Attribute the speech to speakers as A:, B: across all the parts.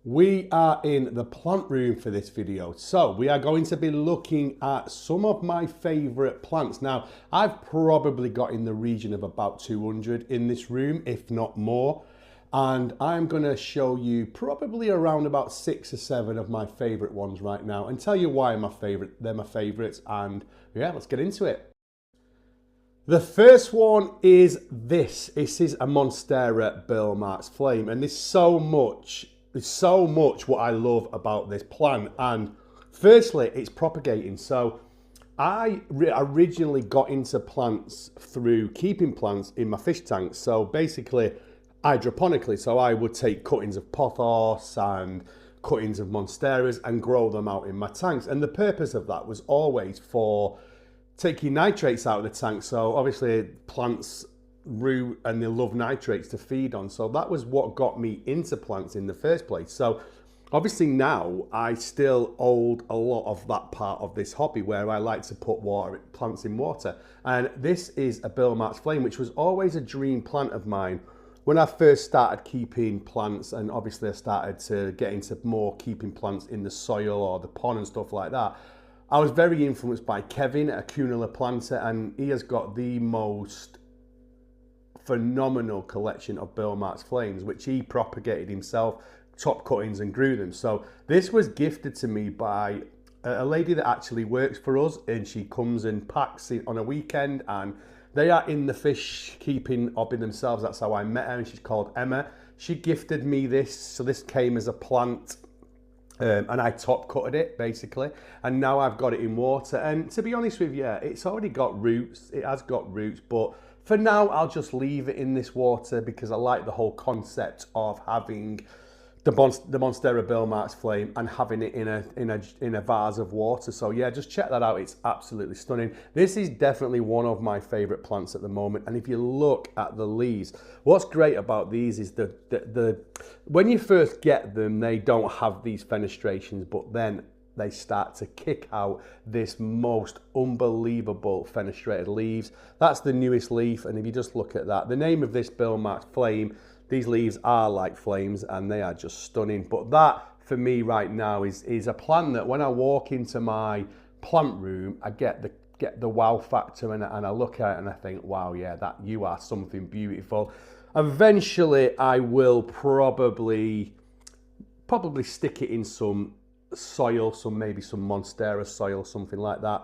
A: We are in the plant room for this video. So we are going to be looking at some of my favorite plants. Now, I've probably got in the region of about 200 in this room, if not more. And I'm gonna show you probably around about 6 or 7 of my favorite ones right now and tell you why they're my favorites. And yeah, let's get into it. The first one is this. This is a Monstera Flame, and there's so much what I love about this plant. And firstly, it's propagating. So I originally got into plants through keeping plants in my fish tanks. So basically hydroponically. So I would take cuttings of pothos and cuttings of monsteras and grow them out in my tanks. And the purpose of that was always for taking nitrates out of the tank. So obviously plants root and they love nitrates to feed on. So that was what got me into plants in the first place. So obviously now I still hold a lot of that part of this hobby where I like to put plants in water. And this is a Bilmarx Flame, which was always a dream plant of mine. When I first started keeping plants, and obviously I started to get into more keeping plants in the soil or the pond and stuff like that, I was very influenced by Kevin at Cunula Planter, and he has got the most phenomenal collection of Bilmarx Flames, which he propagated himself, top cuttings and grew them. So this was gifted to me by a lady that actually works for us, and she comes and packs it on a weekend, and they are in the fish keeping hobby themselves. That's how I met her, and she's called Emma. She gifted me this, so this came as a plant. And I top cutted it basically, and now I've got it in water. And to be honest with you, it's already got roots. It has got roots, but for now I'll just leave it in this water because I like the whole concept of having the Monstera Bilmarx Flame and having it in a vase of water. So yeah, just check that out. It's absolutely stunning. This is definitely one of my favorite plants at the moment. And if you look at the leaves, what's great about these is when you first get them, they don't have these fenestrations, but then they start to kick out this most unbelievable fenestrated leaves. That's the newest leaf, and if you just look at that, the name of this Bilmarx Flame, these leaves are like flames and they are just stunning. But that for me right now is a plant that when I walk into my plant room, I get the wow factor, and I look at it and I think, wow, yeah, that you are something beautiful. Eventually I will probably stick it in some soil, maybe some Monstera soil, something like that.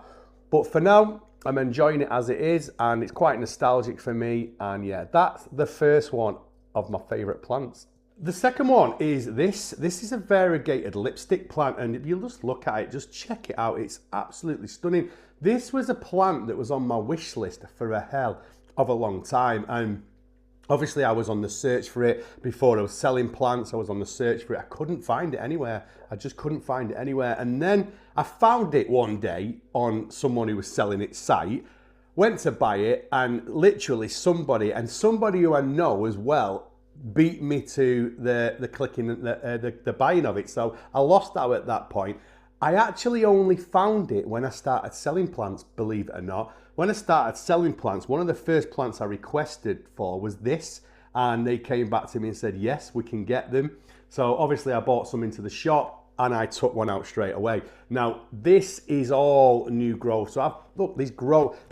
A: But for now, I'm enjoying it as it is, and it's quite nostalgic for me. And yeah, that's the first one of my favorite plants. The second one is this. This is a variegated lipstick plant, and if you just look at it, just check it out. It's absolutely stunning. This was a plant that was on my wish list for a hell of a long time, and obviously I was on the search for it before I was selling plants. I was on the search for it. I couldn't find it anywhere. I just couldn't find it anywhere. And then I found it one day on someone who was selling its site. Went to buy it, and literally somebody who I know as well beat me to the clicking, the buying of it. So I lost out at that point. I actually only found it when I started selling plants, believe it or not. When I started selling plants, one of the first plants I requested for was this, and they came back to me and said, yes, we can get them. So obviously I bought some into the shop, and I took one out straight away. Now, this is all new growth. So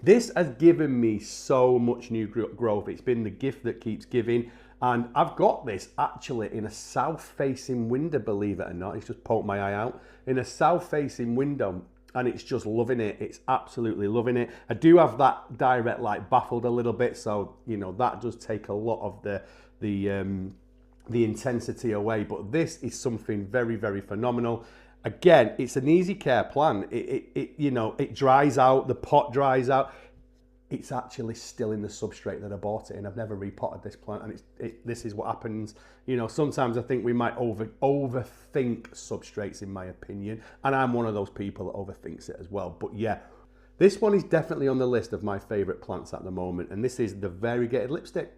A: this has given me so much new growth. It's been the gift that keeps giving. And I've got this actually in a south-facing window, believe it or not. It's just poked my eye out. In a south-facing window, and it's just loving it. It's absolutely loving it. I do have that direct light baffled a little bit, so you know that does take a lot of the intensity away, but this is something very, very phenomenal. Again, it's an easy care plant. It dries out, the pot dries out. It's actually still in the substrate that I bought it in. I've never repotted this plant, and this is what happens. You know, sometimes I think we might overthink substrates, in my opinion, and I'm one of those people that overthinks it as well. But yeah, this one is definitely on the list of my favorite plants at the moment, and this is the variegated lipstick.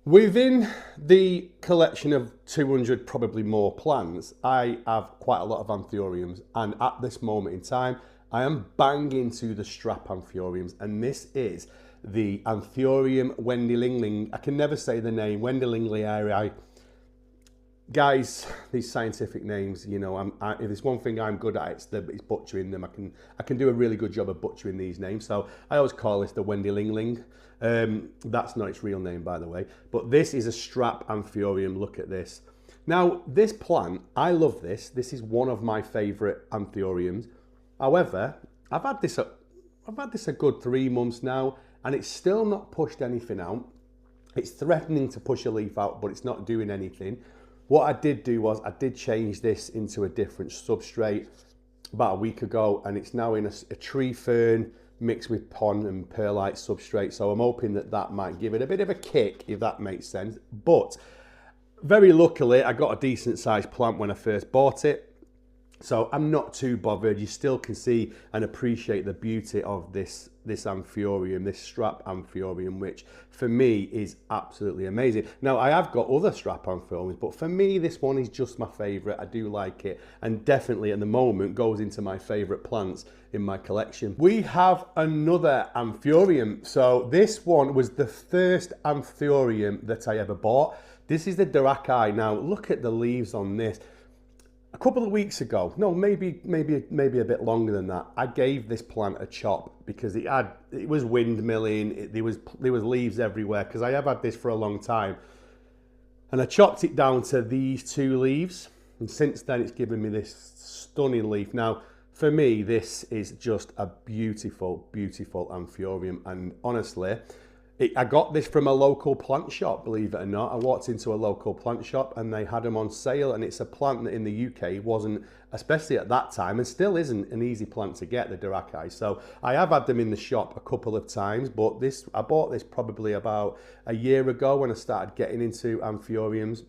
A: Within the collection of 200, probably more plants, I have quite a lot of Anthuriums, and at this moment in time, I am banging to the strap Anthuriums, and this is the Anthurium wendlingeri. I can never say the name, wendlingeri. Guys, these scientific names, you know, if there's one thing I'm good at, it's butchering them. I can do a really good job of butchering these names. So I always call this the wendlingeri. That's not its real name, by the way. But this is a strap Anthurium. Look at this. Now, this plant, I love this. This is one of my favourite Anthuriums. However, I've had this a good 3 months now, and it's still not pushed anything out. It's threatening to push a leaf out, but it's not doing anything. What I did do was I did change this into a different substrate about a week ago, and it's now in a tree fern mixed with pond and perlite substrate. So I'm hoping that that might give it a bit of a kick, if that makes sense. But very luckily, I got a decent sized plant when I first bought it. So I'm not too bothered. You still can see and appreciate the beauty of this Anthurium, this strap Anthurium, which for me is absolutely amazing. Now, I have got other strap Anthuriums, but for me, this one is just my favorite. I do like it, and definitely at the moment goes into my favorite plants in my collection. We have another Anthurium. So this one was the first Anthurium that I ever bought. This is the durai. Now, look at the leaves on this. A couple of weeks ago, no, maybe a bit longer than that, I gave this plant a chop because it was windmilling. There was leaves everywhere because I have had this for a long time, and I chopped it down to these 2 leaves, and since then it's given me this stunning leaf. Now, for me, this is just a beautiful, beautiful Anthurium, and honestly, I got this from a local plant shop, believe it or not. I walked into a local plant shop and they had them on sale, and it's a plant that in the UK wasn't, especially at that time, and still isn't an easy plant to get, the durai. So I have had them in the shop a couple of times, but I bought this probably about a year ago when I started getting into Anthuriums.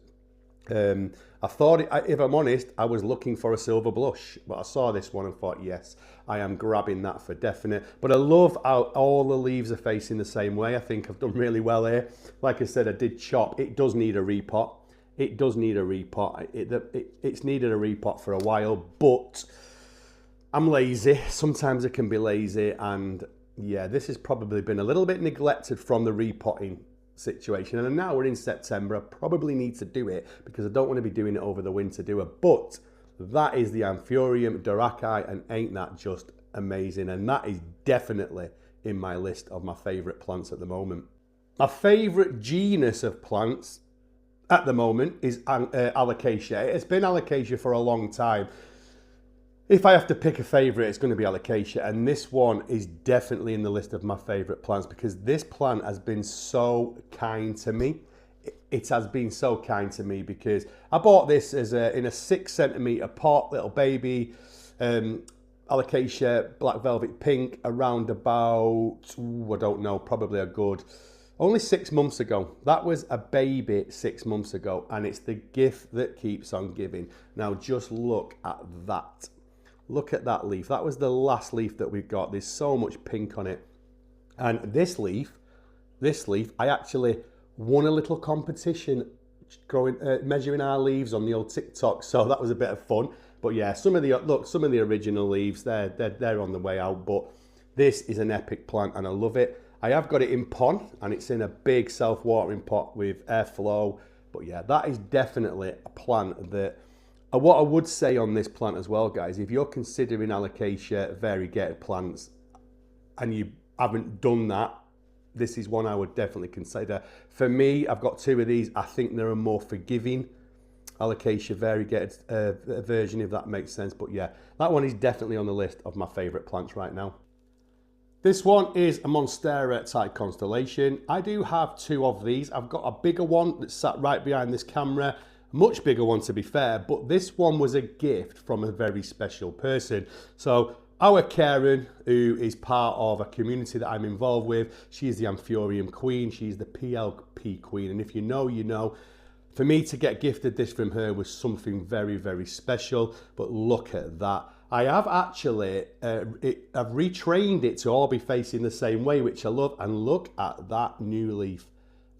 A: I thought, if I'm honest, I was looking for a silver blush, but I saw this one and thought, yes, I am grabbing that for definite. But I love how all the leaves are facing the same way. I think I've done really well here. Like I said, I did chop. It does need a repot. It does need a repot. It's needed a repot for a while, but I'm lazy. Sometimes I can be lazy, and yeah, this has probably been a little bit neglected from the repotting situation, and now we're in September. I probably need to do it because I don't want to be doing it over the winter, but that is the Anthurium durai, and ain't that just amazing? And that is definitely in my list of my favorite plants at the moment. My favorite genus of plants at the moment is Alocasia. It's been Alocasia for a long time. If I have to pick a favourite, it's going to be Alocasia, and this one is definitely in the list of my favourite plants because this plant has been so kind to me. It has been so kind to me because I bought this as in a 6 centimetre pot, little baby Alocasia, black velvet pink, around about, I don't know, probably a good, only 6 months ago. That was a baby 6 months ago, and it's the gift that keeps on giving. Now just look at that. Look at that leaf. That was the last leaf that we've got. There's so much pink on it. And this leaf, I actually won a little competition measuring our leaves on the old TikTok. So that was a bit of fun. But yeah, some of the original leaves, they're on the way out. But this is an epic plant and I love it. I have got it in pond and it's in a big self-watering pot with airflow. But yeah, that is definitely a plant that... What I would say on this plant as well, guys, if you're considering Alocasia variegated plants and you haven't done that, this is one I would definitely consider. For me, I've got 2 of these. I think they're a more forgiving Alocasia variegated version, if that makes sense. But yeah, that one is definitely on the list of my favourite plants right now. This one is a Monstera Thai constellation. I do have 2 of these. I've got a bigger one that's sat right behind this camera. Much bigger one to be fair, but this one was a gift from a very special person. So our Karen, who is part of a community that I'm involved with, she is the Anthurium queen, she's the PLP queen, and if you know, you know. For me to get gifted this from her was something very, very special, but look at that. I have actually, I've retrained it to all be facing the same way, which I love, and look at that new leaf.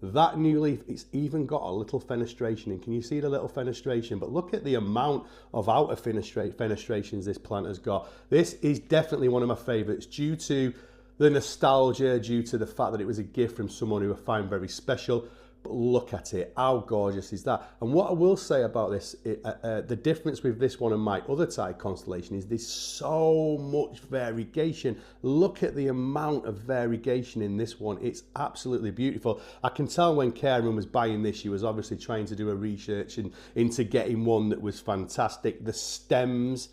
A: That new leaf, it's even got a little fenestration in. Can you see the little fenestration? But look at the amount of outer fenestrations this plant has got. This is definitely one of my favourites due to the nostalgia, due to the fact that it was a gift from someone who I find very special. But look at it, how gorgeous is that? And what I will say about this, the difference with this one and my other Thai constellation is there's so much variegation. Look at the amount of variegation in this one. It's absolutely beautiful. I can tell when Karen was buying this, she was obviously trying to do a research into getting one that was fantastic. The stems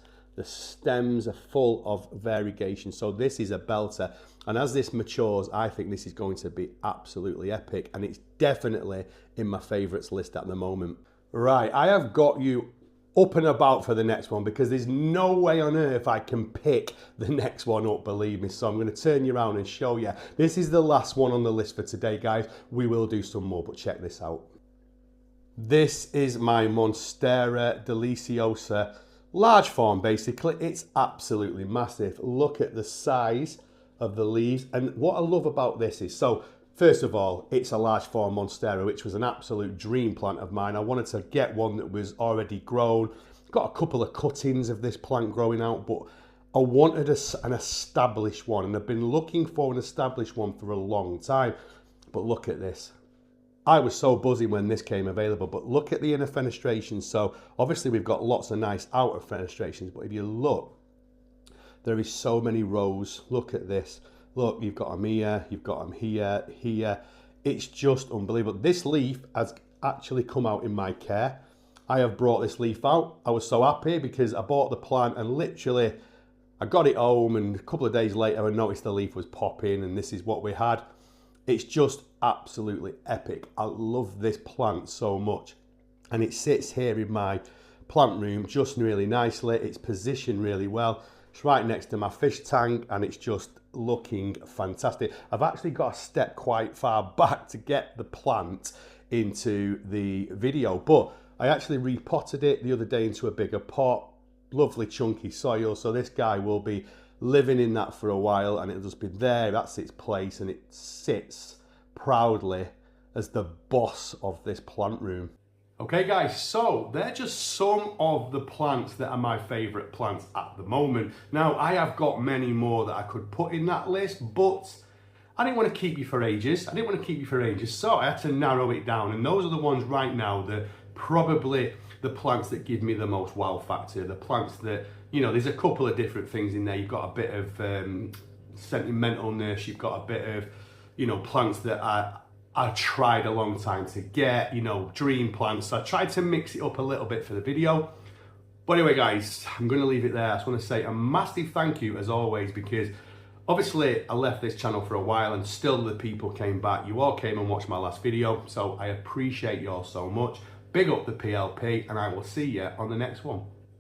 A: are full of variegation. So this is a belter. And as this matures, I think this is going to be absolutely epic. And it's definitely in my favourites list at the moment. Right, I have got you up and about for the next one because there's no way on earth I can pick the next one up, believe me. So I'm going to turn you around and show you. This is the last one on the list for today, guys. We will do some more, but check this out. This is my Monstera deliciosa. Large form, basically. It's absolutely massive. Look at the size of the leaves. And what I love about this is, so first of all, it's a large form Monstera, which was an absolute dream plant of mine. I wanted to get one that was already grown. Got a couple of cuttings of this plant growing out, but I wanted an established one. And I've been looking for an established one for a long time. But look at this. I was so buzzing when this came available, but look at the inner fenestrations. So obviously we've got lots of nice outer fenestrations, but if you look, there is so many rows. Look at this. Look, you've got them here, you've got them here, here. It's just unbelievable. This leaf has actually come out in my care. I have brought this leaf out. I was so happy because I bought the plant and literally I got it home, and a couple of days later I noticed the leaf was popping, and this is what we had. It's just absolutely epic. I love this plant so much. And it sits here in my plant room just really nicely. It's positioned really well. It's right next to my fish tank and it's just looking fantastic. I've actually got to step quite far back to get the plant into the video, but I actually repotted it the other day into a bigger pot. Lovely chunky soil. So this guy will be living in that for a while, and it'll just be there. That's its place, and it sits proudly as the boss of this plant room. Okay guys, so they're just some of the plants that are my favourite plants at the moment. Now I have got many more that I could put in that list, but I didn't want to keep you for ages. So I had to narrow it down, and those are the ones right now that probably the plants that give me the most wow factor, the plants that, you know, there's a couple of different things in there. You've got a bit of sentimentalness, you've got a bit of, you know, plants that I tried a long time to get, you know, dream plants. So I tried to mix it up a little bit for the video. But anyway, guys, I'm going to leave it there. I just want to say a massive thank you as always, because obviously I left this channel for a while and still the people came back. You all came and watched my last video, so I appreciate you all so much. Big up the PLP, and I will see you on the next one.